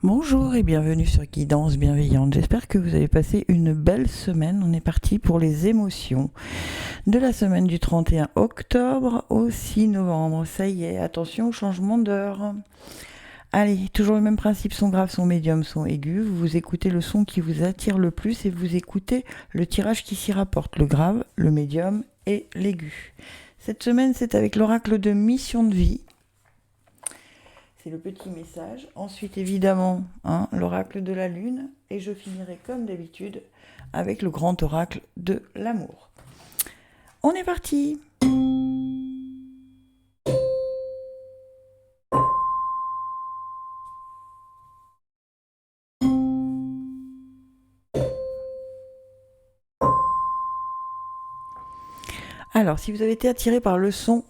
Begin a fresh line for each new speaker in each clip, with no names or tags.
Bonjour et bienvenue sur Guidance Bienveillante. J'espère que vous avez passé une belle semaine. On est parti pour les émotions de la semaine du 31 octobre au 6 novembre. Ça y est, attention au changement d'heure. Allez, toujours le même principe, son grave, son médium, son aigu. Vous écoutez le son qui vous attire le plus et vous écoutez le tirage qui s'y rapporte, le grave, le médium et l'aigu. Cette semaine, c'est avec l'oracle de mission de vie. C'est le petit message. Ensuite, évidemment, l'oracle de la lune. Et je finirai comme d'habitude avec le grand oracle de l'amour. On est parti. Alors, si vous avez été attiré par le son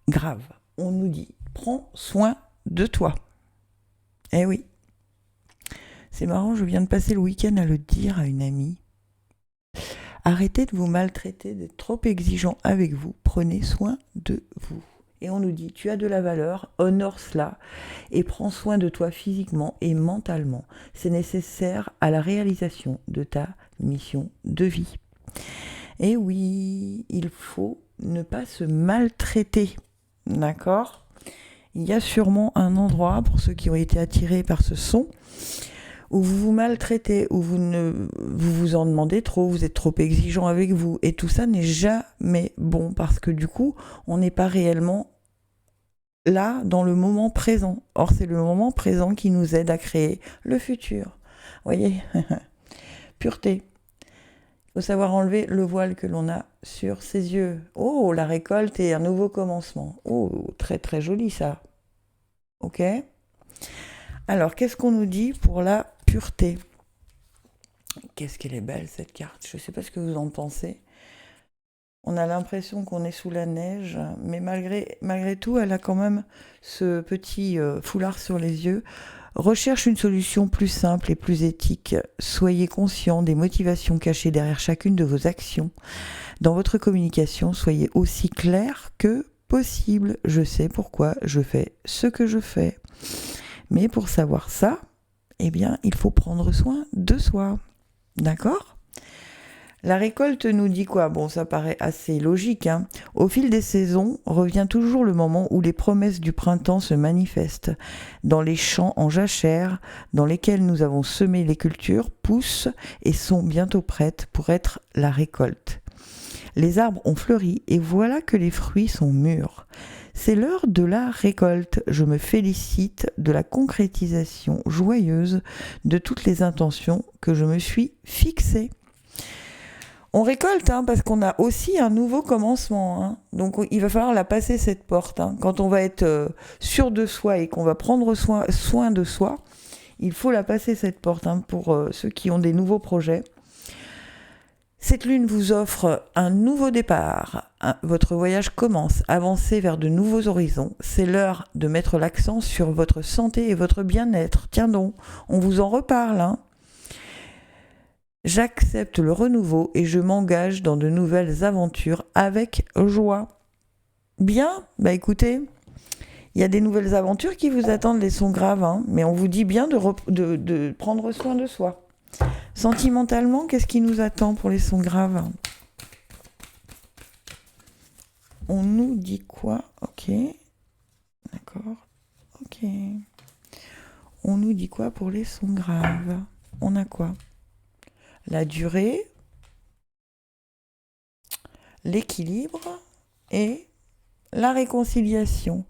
grave, on nous dit « Prends soin de toi ». Eh oui. C'est marrant, je viens de passer le week-end à le dire à une amie. Arrêtez de vous maltraiter, d'être trop exigeant avec vous. Prenez soin de vous. Et on nous dit, tu as de la valeur, honore cela et prends soin de toi physiquement et mentalement. C'est nécessaire à la réalisation de ta mission de vie. Et oui, il faut ne pas se maltraiter. D'accord ? Il y a sûrement un endroit, pour ceux qui ont été attirés par ce son, où vous vous maltraitez, où vous vous en demandez trop, vous êtes trop exigeant avec vous. Et tout ça n'est jamais bon, parce que du coup, on n'est pas réellement là, dans le moment présent. Or, c'est le moment présent qui nous aide à créer le futur. Vous voyez ? Pureté. Il faut savoir enlever le voile que l'on a sur ses yeux. Oh, la récolte et un nouveau commencement. Oh, très très joli ça. Ok ? Alors, qu'est-ce qu'on nous dit pour la pureté ? Qu'est-ce qu'elle est belle cette carte. Je ne sais pas ce que vous en pensez. On a l'impression qu'on est sous la neige, mais malgré tout, elle a quand même ce petit foulard sur les yeux. Recherche une solution plus simple et plus éthique. Soyez conscient des motivations cachées derrière chacune de vos actions. Dans votre communication, soyez aussi clair que possible. Je sais pourquoi je fais ce que je fais. Mais pour savoir ça, eh bien, il faut prendre soin de soi. D'accord ? La récolte nous dit quoi ? Bon, ça paraît assez logique. Au fil des saisons, revient toujours le moment où les promesses du printemps se manifestent. Dans les champs en jachère, dans lesquels nous avons semé les cultures, poussent et sont bientôt prêtes pour être la récolte. Les arbres ont fleuri et voilà que les fruits sont mûrs. C'est l'heure de la récolte. Je me félicite de la concrétisation joyeuse de toutes les intentions que je me suis fixées. On récolte parce qu'on a aussi un nouveau commencement. Donc il va falloir la passer cette porte. Quand on va être sûr de soi et qu'on va prendre soin de soi, il faut la passer cette porte pour ceux qui ont des nouveaux projets. Cette lune vous offre un nouveau départ. Votre voyage commence. Avancez vers de nouveaux horizons. C'est l'heure de mettre l'accent sur votre santé et votre bien-être. Tiens donc, on vous en reparle. J'accepte le renouveau et je m'engage dans de nouvelles aventures avec joie. Bien, écoutez, il y a des nouvelles aventures qui vous attendent, les sons graves, mais on vous dit bien de prendre soin de soi. Sentimentalement, qu'est-ce qui nous attend pour les sons graves ? On nous dit quoi ? Ok, d'accord, ok. On nous dit quoi pour les sons graves ? On a quoi ? La durée, l'équilibre et la réconciliation.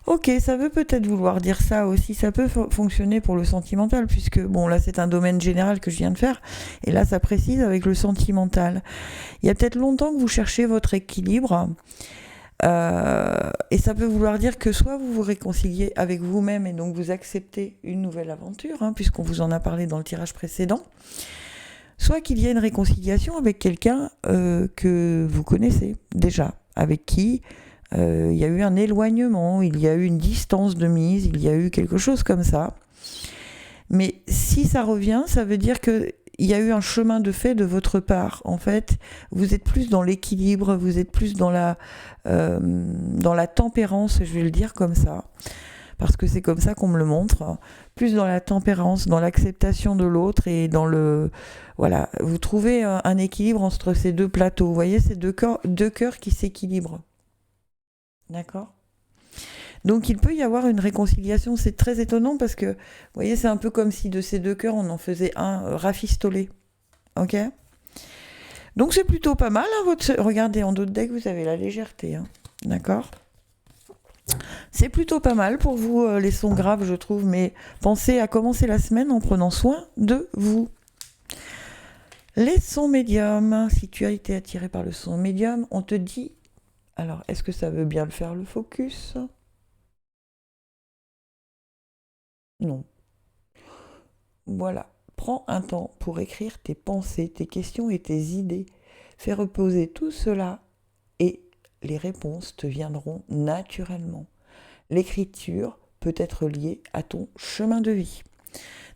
Ok, ça veut peut-être vouloir dire ça aussi, ça peut fonctionner pour le sentimental, puisque, bon, là c'est un domaine général que je viens de faire, et là ça précise avec le sentimental. Il y a peut-être longtemps que vous cherchez votre équilibre, et ça peut vouloir dire que soit vous vous réconciliez avec vous-même, et donc vous acceptez une nouvelle aventure, puisqu'on vous en a parlé dans le tirage précédent, soit qu'il y ait une réconciliation avec quelqu'un que vous connaissez déjà, avec qui il y a eu un éloignement, il y a eu une distance de mise, il y a eu quelque chose comme ça. Mais si ça revient, ça veut dire qu'il y a eu un chemin de fait de votre part. En fait, vous êtes plus dans l'équilibre, vous êtes plus dans la tempérance, je vais le dire comme ça. parce que c'est comme ça qu'on me le montre, hein. Plus dans la tempérance, dans l'acceptation de l'autre et dans le... Voilà, vous trouvez un équilibre entre ces deux plateaux. Vous voyez, ces deux cœurs qui s'équilibrent. D'accord ? Donc il peut y avoir une réconciliation, c'est très étonnant parce que, vous voyez, c'est un peu comme si de ces deux cœurs, on en faisait un rafistolé. Ok ? Donc c'est plutôt pas mal, hein, regardez, en dos de deck, vous avez la légèreté. Hein. D'accord ? C'est plutôt pas mal pour vous, les sons graves, je trouve, mais pensez à commencer la semaine en prenant soin de vous. Les sons médiums, si tu as été attiré par le son médium, on te dit... Alors, est-ce que ça veut bien le faire, le focus ? Non. Voilà. Prends un temps pour écrire tes pensées, tes questions et tes idées. Fais reposer tout cela et les réponses te viendront naturellement. L'écriture peut être liée à ton chemin de vie.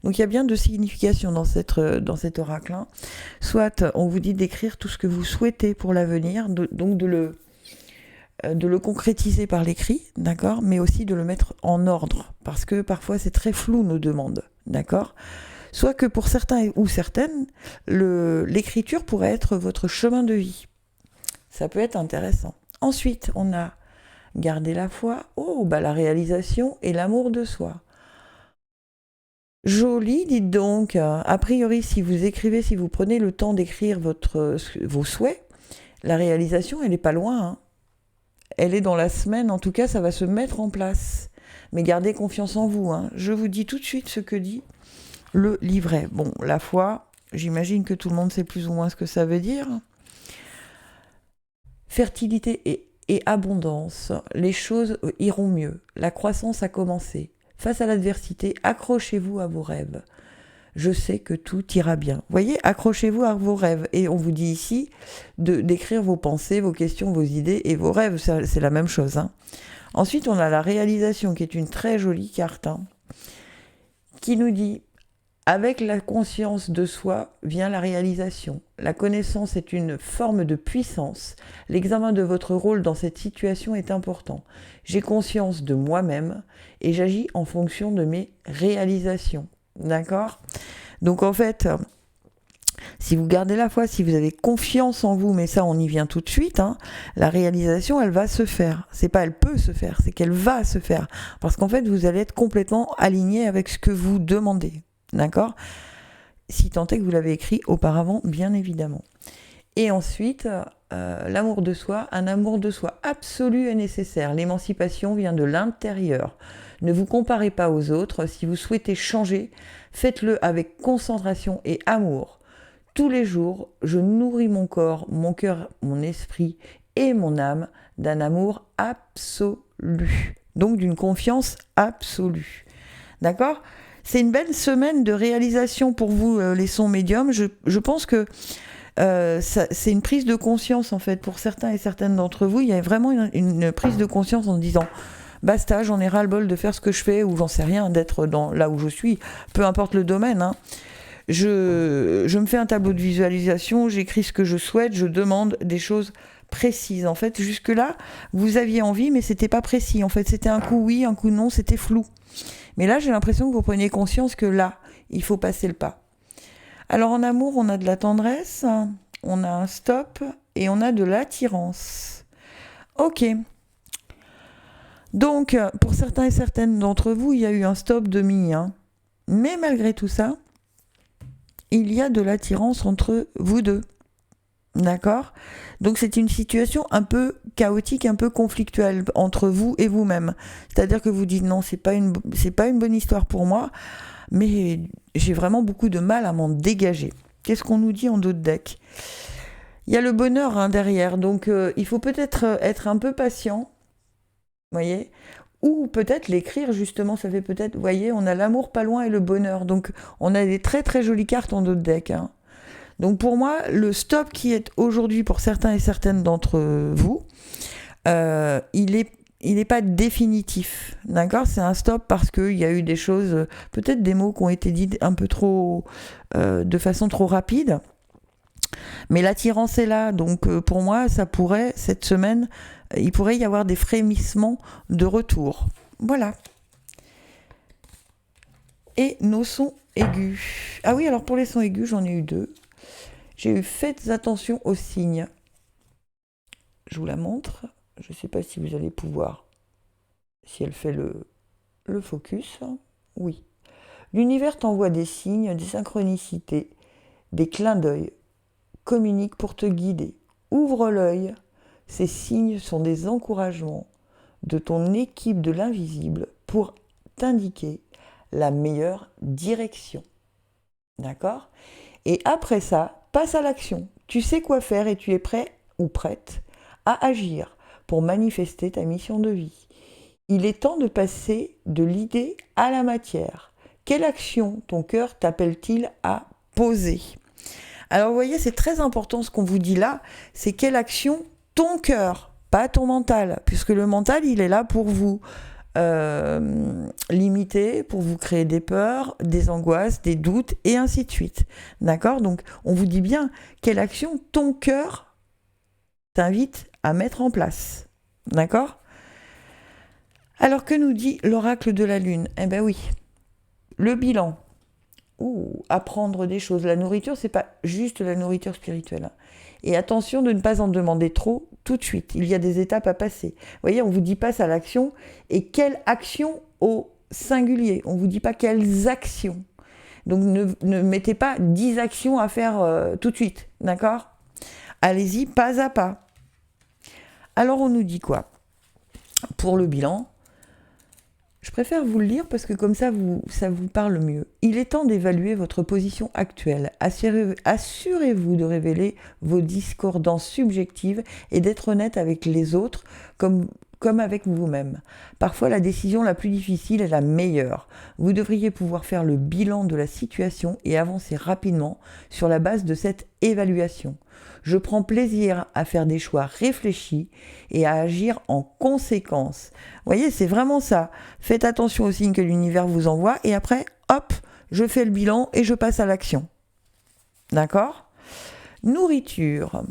Donc il y a bien deux significations dans cet oracle. Hein. Soit on vous dit d'écrire tout ce que vous souhaitez pour l'avenir, donc de le concrétiser par l'écrit, d'accord, mais aussi de le mettre en ordre, parce que parfois c'est très flou nos demandes, d'accord. Soit que pour certains ou certaines, l'écriture pourrait être votre chemin de vie. Ça peut être intéressant. Ensuite, on a gardé la foi, la réalisation et l'amour de soi. Joli, dites donc. A priori, si vous écrivez, si vous prenez le temps d'écrire vos souhaits, la réalisation, elle n'est pas loin. Hein. Elle est dans la semaine, en tout cas, ça va se mettre en place. Mais gardez confiance en vous. Hein. Je vous dis tout de suite ce que dit le livret. Bon, la foi, j'imagine que tout le monde sait plus ou moins ce que ça veut dire. Fertilité et abondance, les choses iront mieux. La croissance a commencé. Face à l'adversité, accrochez-vous à vos rêves. Je sais que tout ira bien. Vous voyez, accrochez-vous à vos rêves. Et on vous dit ici d'écrire vos pensées, vos questions, vos idées et vos rêves. C'est la même chose. Hein. Ensuite, on a la réalisation, qui est une très jolie carte, hein, qui nous dit « Avec la conscience de soi vient la réalisation. La connaissance est une forme de puissance. L'examen de votre rôle dans cette situation est important. J'ai conscience de moi-même et j'agis en fonction de mes réalisations. » D'accord ? Donc en fait, si vous gardez la foi, si vous avez confiance en vous, mais ça on y vient tout de suite, hein, la réalisation elle va se faire. C'est pas elle peut se faire, c'est qu'elle va se faire. Parce qu'en fait vous allez être complètement aligné avec ce que vous demandez. D'accord ? Si tant est que vous l'avez écrit auparavant, bien évidemment. Et ensuite, l'amour de soi, un amour de soi absolu est nécessaire. L'émancipation vient de l'intérieur. Ne vous comparez pas aux autres. Si vous souhaitez changer, faites-le avec concentration et amour. Tous les jours, je nourris mon corps, mon cœur, mon esprit et mon âme d'un amour absolu. Donc d'une confiance absolue. D'accord ? C'est une belle semaine de réalisation pour vous, les sons médiums. Je pense que c'est une prise de conscience, en fait, pour certains et certaines d'entre vous. Il y a vraiment une prise de conscience en disant « Basta, j'en ai ras-le-bol de faire ce que je fais » ou « J'en sais rien, d'être là où je suis », peu importe le domaine. Hein. Je me fais un tableau de visualisation, j'écris ce que je souhaite, je demande des choses précises. En fait, jusque-là, vous aviez envie, mais c'était pas précis. En fait, c'était un coup oui, un coup non, c'était flou. Mais là, j'ai l'impression que vous preniez conscience que là, il faut passer le pas. Alors en amour, on a de la tendresse, on a un stop et on a de l'attirance. Ok. Donc, pour certains et certaines d'entre vous, il y a eu un stop demi. Hein. Mais malgré tout ça, il y a de l'attirance entre vous deux. D'accord ? Donc c'est une situation un peu chaotique, un peu conflictuelle entre vous et vous-même. C'est-à-dire que vous dites non, c'est pas une bonne histoire pour moi, mais j'ai vraiment beaucoup de mal à m'en dégager. Qu'est-ce qu'on nous dit en dos de deck ? Il y a le bonheur hein, derrière, donc il faut peut-être être un peu patient, voyez ? Ou peut-être l'écrire justement, ça fait peut-être, vous voyez, on a l'amour pas loin et le bonheur, donc on a des très très jolies cartes en dos de deck, hein. Donc pour moi, le stop qui est aujourd'hui pour certains et certaines d'entre vous, il est pas définitif, d'accord ? C'est un stop parce qu'il y a eu des choses, peut-être des mots qui ont été dits un peu trop, de façon trop rapide. Mais l'attirance est là, donc pour moi, ça pourrait, cette semaine, il pourrait y avoir des frémissements de retour. Voilà. et nos sons aigus. Ah oui, alors pour les sons aigus, j'en ai eu 2. J'ai eu faites attention aux signes. Je vous la montre. Je ne sais pas si vous allez pouvoir, si elle fait le focus. Oui. L'univers t'envoie des signes, des synchronicités, des clins d'œil. Communique pour te guider. Ouvre l'œil. Ces signes sont des encouragements de ton équipe de l'invisible pour t'indiquer la meilleure direction. D'accord ? Et après ça, passe à l'action. Tu sais quoi faire et tu es prêt ou prête à agir pour manifester ta mission de vie. Il est temps de passer de l'idée à la matière. Quelle action ton cœur t'appelle-t-il à poser ? Alors vous voyez, c'est très important ce qu'on vous dit là, c'est quelle action ton cœur, pas ton mental, puisque le mental, il est là pour vous limiter, pour vous créer des peurs, des angoisses, des doutes, et ainsi de suite. D'accord ? Donc, on vous dit bien quelle action ton cœur t'invite à mettre en place. D'accord ? Alors, que nous dit l'oracle de la Lune ? Eh bien oui, le bilan. Apprendre des choses. La nourriture, c'est pas juste la nourriture spirituelle. Et attention de ne pas en demander trop tout de suite. Il y a des étapes à passer. Vous voyez, on vous dit passe à l'action. Et quelle action au singulier ? On vous dit pas quelles actions. Donc ne mettez pas 10 actions à faire tout de suite. D'accord ? Allez-y pas à pas. Alors on nous dit quoi ? Pour le bilan, je préfère vous le lire parce que comme ça vous parle mieux. Il est temps d'évaluer votre position actuelle. Assurez-vous de révéler vos discordances subjectives et d'être honnête avec les autres comme avec vous-même. Parfois, la décision la plus difficile est la meilleure. Vous devriez pouvoir faire le bilan de la situation et avancer rapidement sur la base de cette évaluation. Je prends plaisir à faire des choix réfléchis et à agir en conséquence. Vous voyez, c'est vraiment ça. Faites attention aux signes que l'univers vous envoie et après, hop, je fais le bilan et je passe à l'action. D'accord ? Nourriture.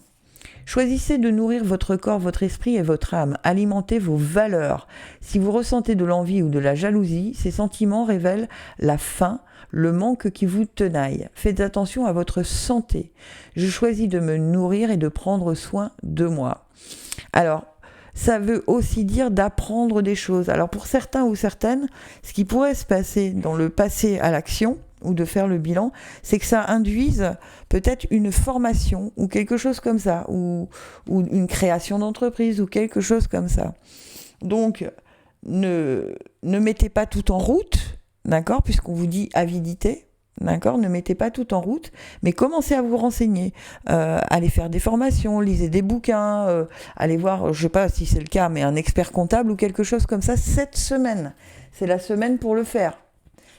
Choisissez de nourrir votre corps, votre esprit et votre âme. Alimentez vos valeurs. Si vous ressentez de l'envie ou de la jalousie, ces sentiments révèlent la faim, le manque qui vous tenaille. Faites attention à votre santé. Je choisis de me nourrir et de prendre soin de moi. Alors, ça veut aussi dire d'apprendre des choses. Alors pour certains ou certaines, ce qui pourrait se passer dans le passé à l'action, ou de faire le bilan, c'est que ça induise peut-être une formation ou quelque chose comme ça, ou une création d'entreprise ou quelque chose comme ça. Donc, ne mettez pas tout en route, d'accord, puisqu'on vous dit avidité, d'accord, ne mettez pas tout en route, mais commencez à vous renseigner, allez faire des formations, lisez des bouquins, allez voir, je ne sais pas si c'est le cas, mais un expert comptable ou quelque chose comme ça, cette semaine. C'est la semaine pour le faire.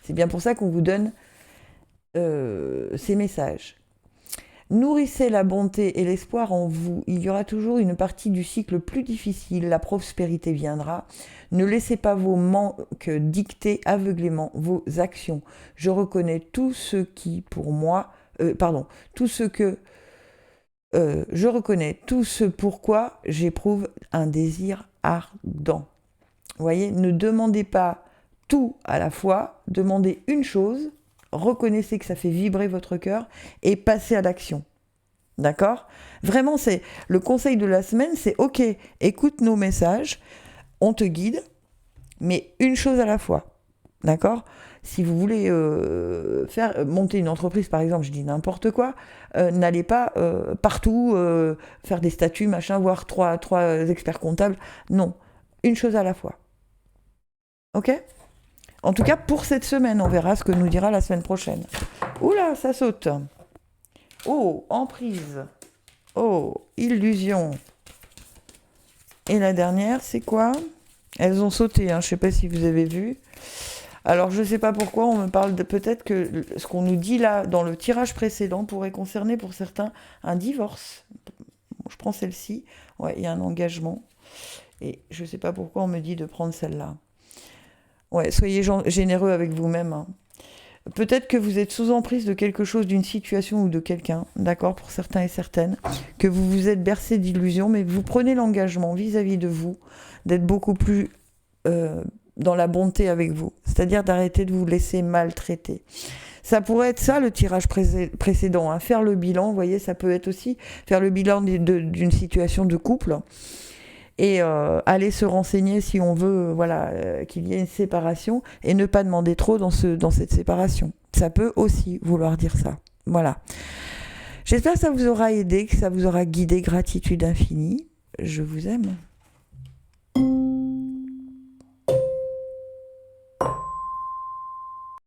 C'est bien pour ça qu'on vous donne ces messages. Nourrissez la bonté et l'espoir en vous. Il y aura toujours une partie du cycle plus difficile. La prospérité viendra. Ne laissez pas vos manques dicter aveuglément vos actions. Je reconnais tout ce qui, pour moi, tout ce que je reconnais tout ce pourquoi j'éprouve un désir ardent. Vous voyez, ne demandez pas tout à la fois. Demandez une chose. Reconnaissez que ça fait vibrer votre cœur et passez à l'action. D'accord ? Vraiment, c'est le conseil de la semaine, c'est ok, écoute nos messages, on te guide, mais une chose à la fois. D'accord ? Si vous voulez monter une entreprise, par exemple, je dis n'importe quoi, n'allez pas partout faire des statuts, machin, voir trois experts comptables. Non, une chose à la fois. Ok ? En tout cas, pour cette semaine, on verra ce que nous dira la semaine prochaine. Oula, ça saute. Oh, emprise. Oh, illusion. Et la dernière, c'est quoi ? Elles ont sauté, hein, je ne sais pas si vous avez vu. Alors, je ne sais pas pourquoi, on me parle de peut-être que ce qu'on nous dit là, dans le tirage précédent, pourrait concerner pour certains un divorce. Je prends celle-ci. Ouais, il y a un engagement. Et je ne sais pas pourquoi on me dit de prendre celle-là. Ouais, soyez généreux avec vous-même. Hein. Peut-être que vous êtes sous emprise de quelque chose, d'une situation ou de quelqu'un, d'accord, pour certains et certaines, que vous vous êtes bercé d'illusions, mais vous prenez l'engagement vis-à-vis de vous d'être beaucoup plus dans la bonté avec vous. C'est-à-dire d'arrêter de vous laisser maltraiter. Ça pourrait être ça le tirage précédent, hein. Faire le bilan, vous voyez, ça peut être aussi faire le bilan d'une situation de couple et aller se renseigner si on veut qu'il y ait une séparation et ne pas demander trop dans cette séparation. Ça peut aussi vouloir dire ça. Voilà. J'espère que ça vous aura aidé, que ça vous aura guidé. Gratitude infinie. Je vous aime.